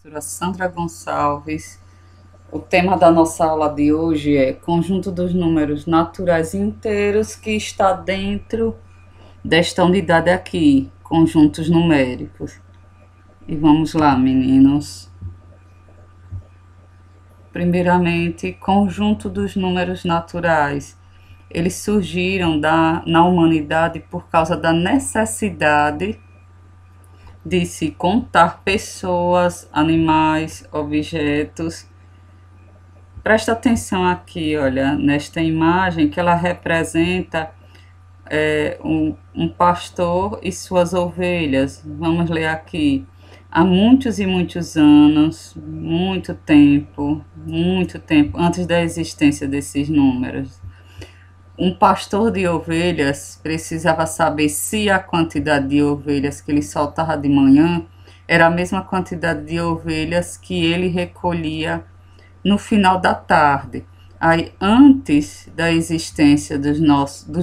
Professora Sandra Gonçalves. O tema da nossa aula de hoje é conjunto dos números naturais inteiros que está dentro desta unidade aqui, conjuntos numéricos. E vamos lá, meninos. Primeiramente, conjunto dos números naturais. Eles surgiram na humanidade por causa da necessidade de se contar pessoas, animais, objetos. Presta atenção aqui, olha, nesta imagem que ela representa um pastor e suas ovelhas. Vamos ler aqui. Há muitos e muitos anos, muito tempo, antes da existência desses números, um pastor de ovelhas precisava saber se a quantidade de ovelhas que ele soltava de manhã era a mesma quantidade de ovelhas que ele recolhia no final da tarde. Aí, antes da existência dos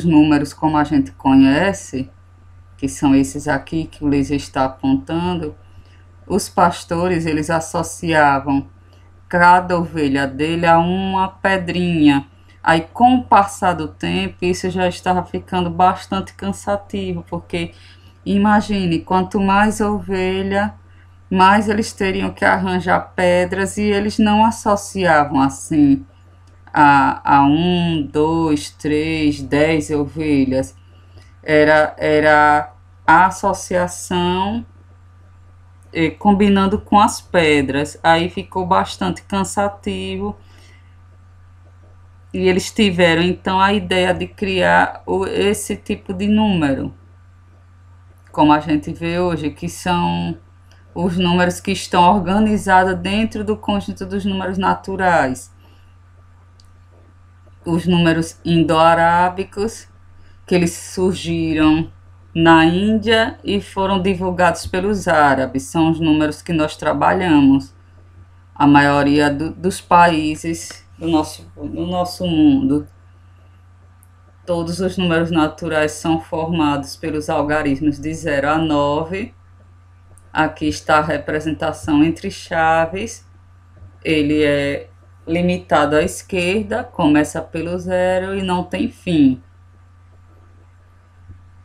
números como a gente conhece, que são esses aqui que o laser está apontando, os pastores, eles associavam cada ovelha dele a uma pedrinha. Aí, com o passar do tempo, isso já estava ficando bastante cansativo, porque imagine, quanto mais ovelha, mais eles teriam que arranjar pedras, e eles não associavam assim a 10 ovelhas. Era a associação combinando com as pedras. Aí ficou bastante cansativo. E eles tiveram então a ideia de criar esse tipo de número, como a gente vê hoje, que são os números que estão organizados dentro do conjunto dos números naturais. Os números indo-arábicos, que eles surgiram na Índia e foram divulgados pelos árabes, são os números que nós trabalhamos. A maioria dos países do nosso mundo. Todos os números naturais são formados pelos algarismos de 0 a 9. Aqui está a representação entre chaves. Ele é limitado à esquerda, começa pelo 0 e não tem fim.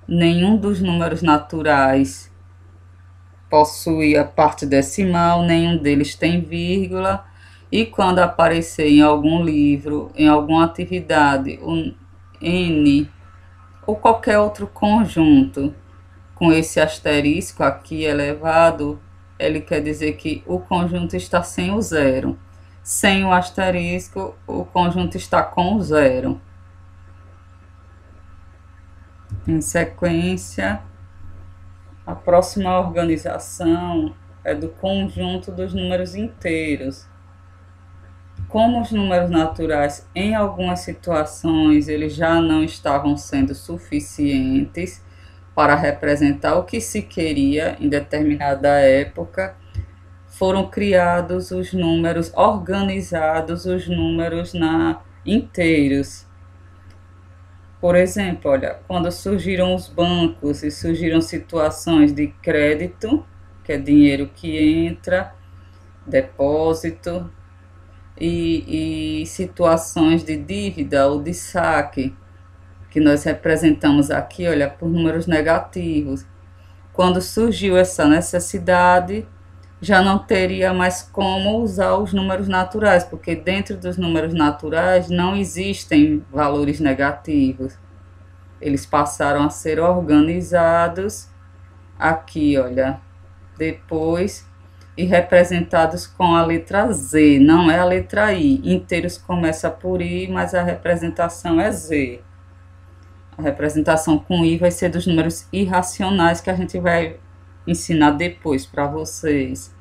Nenhum dos números naturais possui a parte decimal, nenhum deles tem vírgula. E quando aparecer em algum livro, em alguma atividade, um N ou qualquer outro conjunto com esse asterisco aqui elevado, ele quer dizer que o conjunto está sem o zero. Sem o asterisco, o conjunto está com o zero. Em sequência, a próxima organização é do conjunto dos números inteiros. Como os números naturais, em algumas situações, eles já não estavam sendo suficientes para representar o que se queria em determinada época, foram criados os números organizados, os números inteiros. Por exemplo, olha, quando surgiram os bancos e surgiram situações de crédito, que é dinheiro que entra, depósito, e situações de dívida ou de saque, que nós representamos aqui, olha, por números negativos. Quando surgiu essa necessidade, já não teria mais como usar os números naturais, porque dentro dos números naturais não existem valores negativos. Eles passaram a ser organizados aqui, olha, depois, e representados com a letra Z, não é a letra I. Inteiros começa por I, mas a representação é Z. A representação com I vai ser dos números irracionais, que a gente vai ensinar depois para vocês.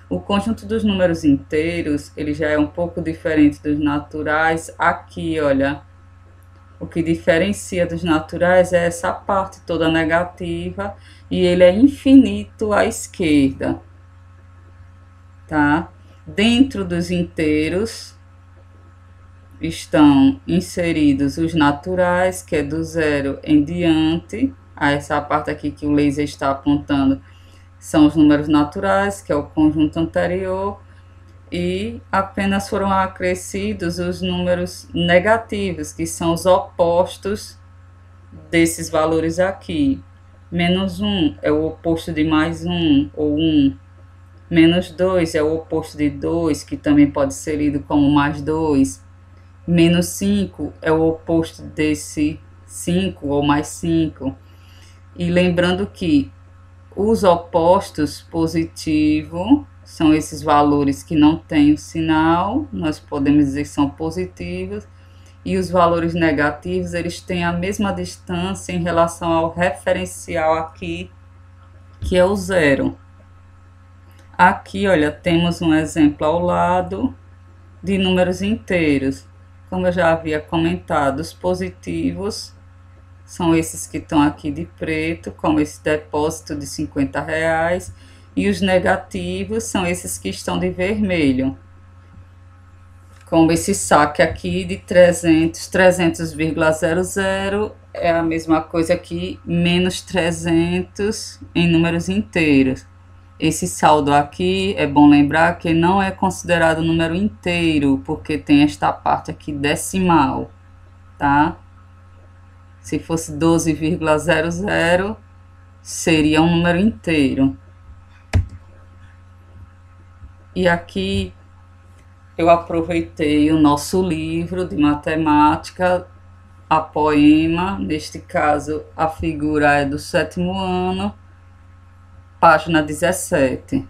O conjunto dos números inteiros, ele já é um pouco diferente dos naturais. Aqui, olha, o que diferencia dos naturais é essa parte toda negativa, e ele é infinito à esquerda. Tá? Dentro dos inteiros estão inseridos os naturais, que é do 0 em diante. Essa parte aqui que o laser está apontando são os números naturais, que é o conjunto anterior, e apenas foram acrescidos os números negativos, que são os opostos desses valores aqui. Menos 1 é o oposto de mais 1, ou 1. Menos 2 é o oposto de 2, que também pode ser lido como mais 2. Menos 5 é o oposto desse 5, ou mais 5. E lembrando que os opostos positivo são esses valores que não têm o sinal, nós podemos dizer que são positivos, e os valores negativos, eles têm a mesma distância em relação ao referencial aqui, que é o zero. Aqui, olha, temos um exemplo ao lado de números inteiros. Como eu já havia comentado, os positivos são esses que estão aqui de preto, como esse depósito de R$50, e os negativos são esses que estão de vermelho, como esse saque aqui de 300,00 é a mesma coisa aqui, menos 300 em números inteiros. Esse saldo aqui, é bom lembrar que não é considerado número inteiro, porque tem esta parte aqui decimal, tá? Se fosse 12,00, seria um número inteiro. E aqui eu aproveitei o nosso livro de matemática, a poema, neste caso a figura é do 7º ano, página 17.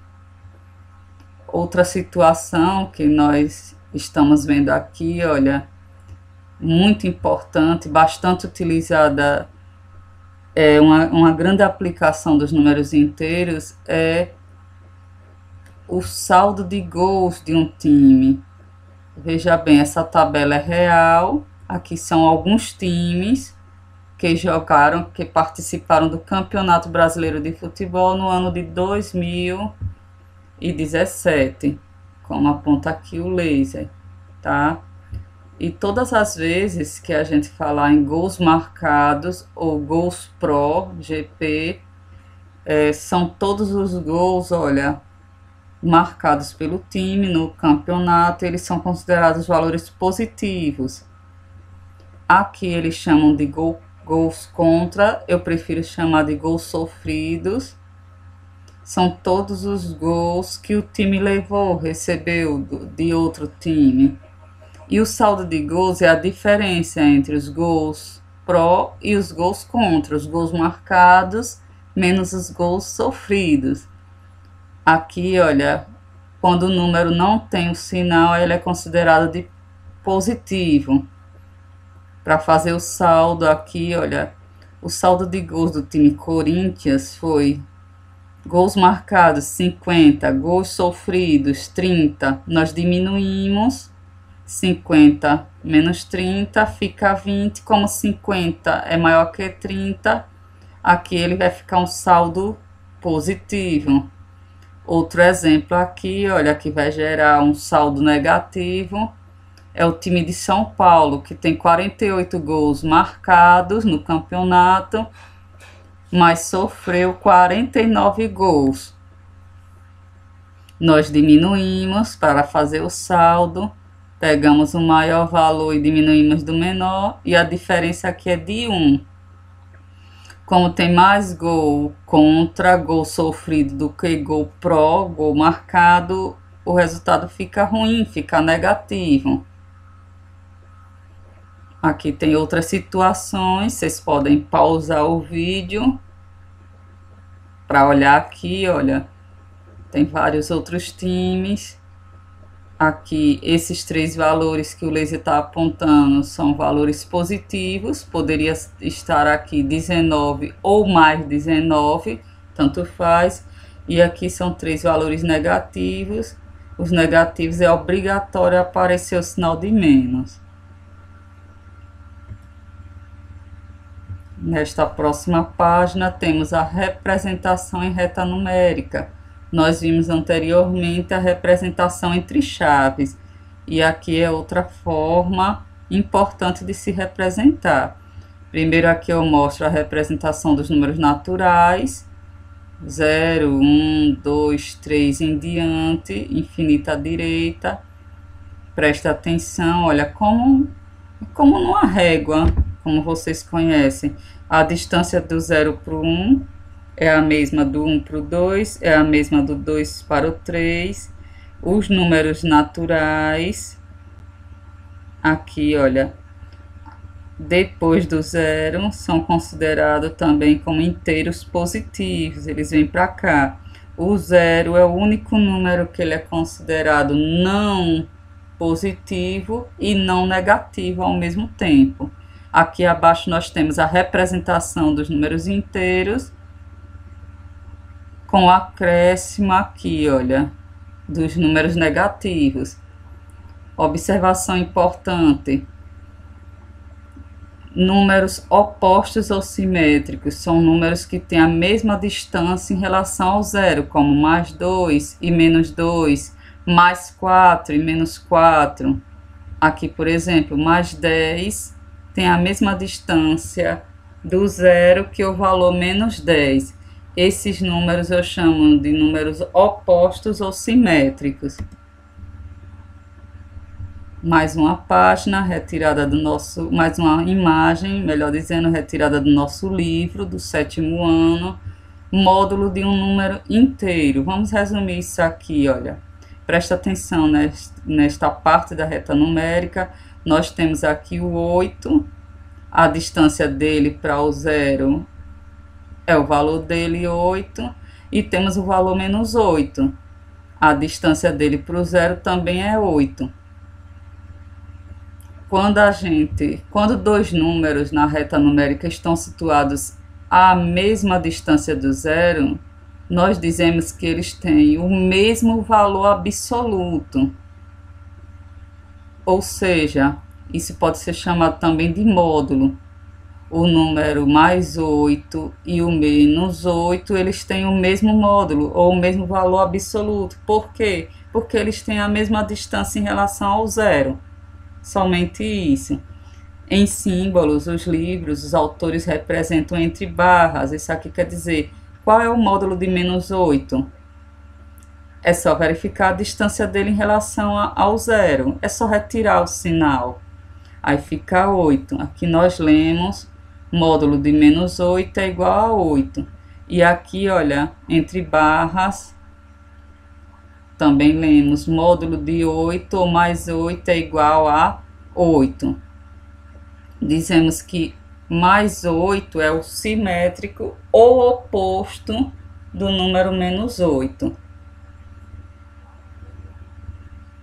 Outra situação que nós estamos vendo aqui, olha, muito importante, bastante utilizada, uma grande aplicação dos números inteiros é o saldo de gols de um time. Veja bem, essa tabela é real, aqui são alguns times que jogaram, que participaram do Campeonato Brasileiro de Futebol no ano de 2017, como aponta aqui o laser, tá? E todas as vezes que a gente falar em gols marcados ou gols pro, GP, são todos os gols, olha, marcados pelo time no campeonato, eles são considerados valores positivos. Aqui eles chamam de gols contra, eu prefiro chamar de gols sofridos. São todos os gols que o time levou, recebeu de outro time. E o saldo de gols é a diferença entre os gols pró e os gols contra, os gols marcados menos os gols sofridos. Aqui, olha, quando o número não tem o sinal, ele é considerado de positivo. Para fazer o saldo aqui, olha, o saldo de gols do time Corinthians foi gols marcados 50, gols sofridos 30. Nós diminuímos 50 menos 30, fica 20. Como 50 é maior que 30, aqui ele vai ficar um saldo positivo. Outro exemplo aqui, olha, que vai gerar um saldo negativo, é o time de São Paulo, que tem 48 gols marcados no campeonato, mas sofreu 49 gols. Nós diminuímos para fazer o saldo, pegamos o maior valor e diminuímos do menor, e a diferença aqui é de 1. Como tem mais gol contra, gol sofrido do que gol pró, gol marcado, o resultado fica ruim, fica negativo. Aqui tem outras situações, vocês podem pausar o vídeo para olhar aqui, olha, tem vários outros times. Aqui, esses 3 valores que o laser está apontando são valores positivos, poderia estar aqui 19 ou mais 19, tanto faz. E aqui são 3 valores negativos, os negativos é obrigatório aparecer o sinal de menos. Nesta próxima página temos a representação em reta numérica. Nós vimos anteriormente a representação entre chaves, e aqui é outra forma importante de se representar. Primeiro aqui eu mostro a representação dos números naturais, 0, 1, 2, 3 em diante, infinita à direita. Presta atenção, olha, como numa régua, como vocês conhecem. A distância do 0 para o 1 é a mesma do 1 para o 2, é a mesma do 2 para o 3. Os números naturais, aqui, olha, depois do 0, são considerados também como inteiros positivos, eles vêm para cá. O 0 é o único número que ele é considerado não positivo e não negativo ao mesmo tempo. Aqui abaixo nós temos a representação dos números inteiros, com acréscimo aqui, olha, dos números negativos. Observação importante: números opostos ou simétricos são números que têm a mesma distância em relação ao zero, como mais 2 e menos 2, mais 4 e menos 4. Aqui, por exemplo, mais 10 tem a mesma distância do zero que o valor menos 10. Esses números eu chamo de números opostos ou simétricos. Mais uma página retirada do nosso, mais uma imagem, melhor dizendo, retirada do nosso livro do 7º ano, módulo de um número inteiro. Vamos resumir isso aqui, olha. Presta atenção nesta parte da reta numérica. Nós temos aqui o 8, a distância dele para o 0 é o valor dele, 8, e temos o valor menos 8. A distância dele para o 0 também é 8. Quando dois números na reta numérica estão situados à mesma distância do zero, nós dizemos que eles têm o mesmo valor absoluto. Ou seja, isso pode ser chamado também de módulo. O número mais 8 e o menos 8, eles têm o mesmo módulo, ou o mesmo valor absoluto. Por quê? Porque eles têm a mesma distância em relação ao zero. Somente isso. Em símbolos, os livros, os autores representam entre barras. Isso aqui quer dizer, qual é o módulo de menos 8? É só verificar a distância dele em relação ao zero. É só retirar o sinal. Aí fica 8. Aqui nós lemos, módulo de menos 8 é igual a 8. E aqui, olha, entre barras, também lemos módulo de 8 ou mais 8 é igual a 8. Dizemos que mais 8 é o simétrico ou oposto do número menos 8.